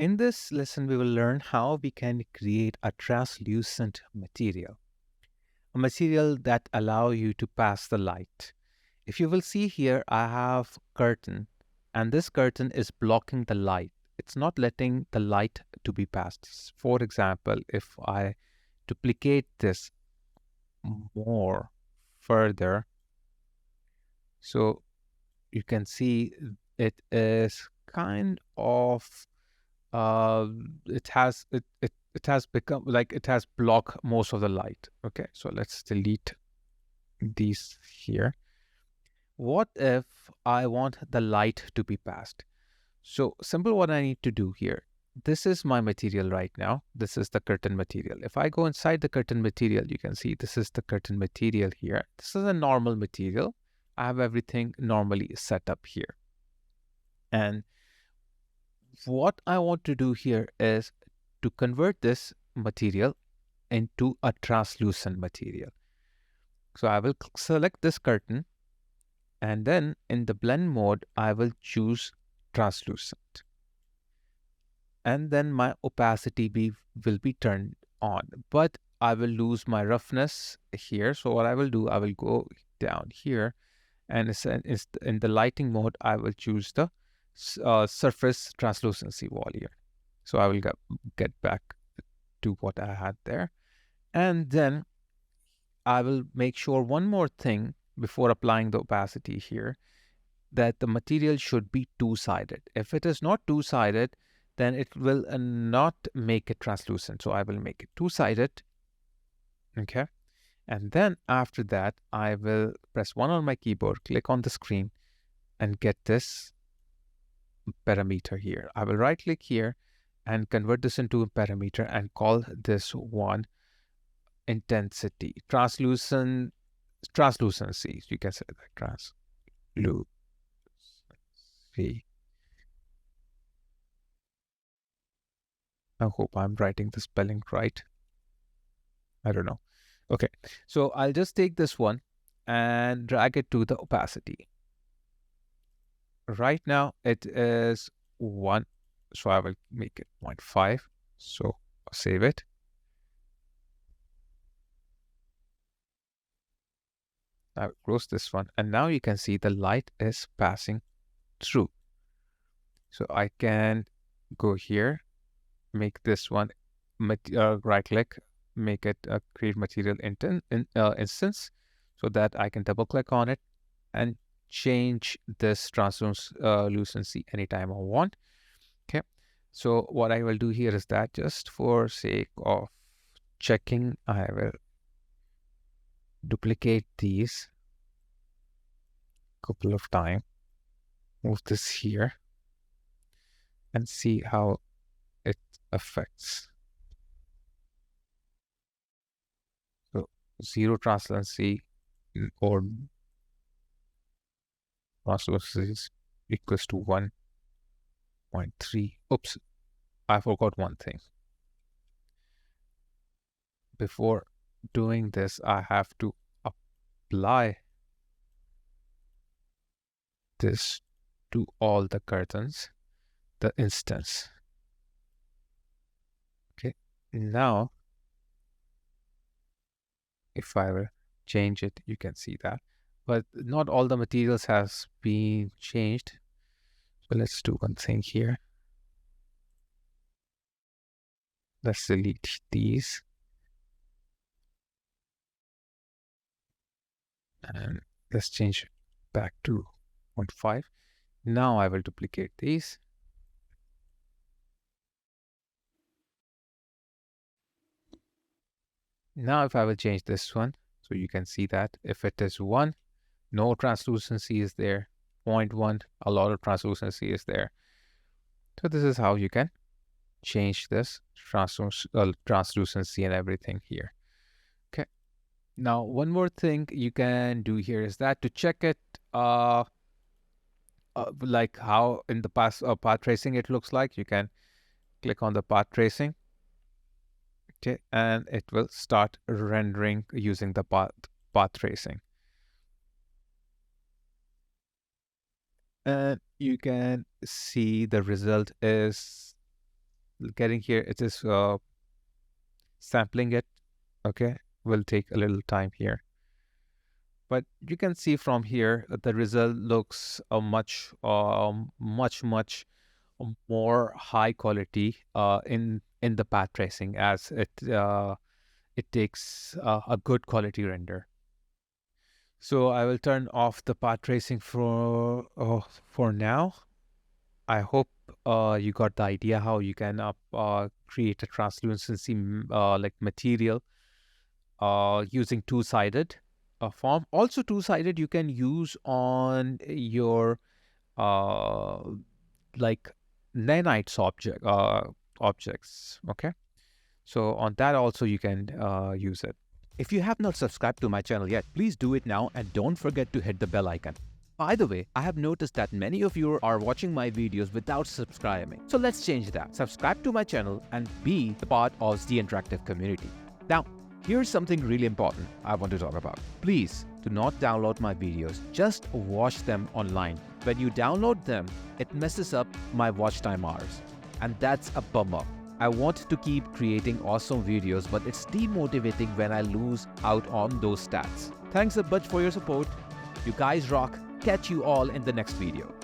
in this lesson, we will learn how we can create a translucent material, a material that allow you to pass the light. If you will see here, I have curtain, and this curtain is blocking the light. It's not letting the light to be passed. For example, if I duplicate this more further, so you can see it is kind of it has become like it has blocked most of the light. Okay, so let's delete these here. What if I want the light to be passed? So simple, what I need to do here, this is my material right now. This is the curtain material. If I go inside the curtain material, you can see this is the curtain material here. This is a normal material. I have everything normally set up here. And what I want to do here is to convert this material into a translucent material. So I will select this curtain, and then in the blend mode, I will choose translucent. And then my opacity will be turned on, but I will lose my roughness here. So what I will do, I will go down here, and in the lighting mode, I will choose the surface translucency wall here. So I will get back to what I had there. And then I will make sure one more thing before applying the opacity here, that the material should be two-sided. If it is not two-sided, then it will not make it translucent. So I will make it two-sided. Okay. And then after that, I will press 1 on my keyboard, click on the screen, and get this parameter here. I will right click here and convert this into a parameter and call this one intensity, translucency. You can say that translucency. I hope I'm writing the spelling right. I don't know. Okay, so I'll just take this one and drag it to the opacity. Right now it is 1, so I will make it 0.5. So save it. I will close this one, and now you can see the light is passing through. So I can go here, make this one, right click, make it a create material instance, so that I can double click on it and change this translucency anytime I want. Okay, so what I will do here is that, just for sake of checking, I will duplicate these a couple of times, move this here, and see how it affects. So 0 translucency or translucency is equals to 1.3. Oops, I forgot one thing. Before doing this, I have to apply this to all the curtains, the instance. Okay, now if I will change it, you can see that, but not all the materials has been changed. So let's do one thing here. Let's delete these. And let's change back to 0.5. Now I will duplicate these. Now if I will change this one, so you can see that if it is 1, no translucency is there. 0.1, a lot of translucency is there. So this is how you can change this translucency and everything here. Okay. Now one more thing you can do here is that to check it, like how in the past path tracing it looks like, you can click on the path tracing. Okay, and it will start rendering using the path tracing. And you can see the result is getting here, it is sampling it. Okay, will take a little time here. But you can see from here the result looks much more high quality in the path tracing, as it takes a good quality render. So I will turn off the path tracing for now. I hope you got the idea how you can create a translucency like material using two-sided form. Also, two-sided you can use on your like nanites objects. Okay, so on that also you can use it. If you have not subscribed to my channel yet, please do it now and don't forget to hit the bell icon. By the way, I have noticed that many of you are watching my videos without subscribing. So let's change that. Subscribe to my channel and be the part of the interactive community. Now, here's something really important I want to talk about. Please do not download my videos. Just watch them online. When you download them, it messes up my watch time hours. And that's a bummer. I want to keep creating awesome videos, but it's demotivating when I lose out on those stats. Thanks a bunch for your support. You guys rock. Catch you all in the next video.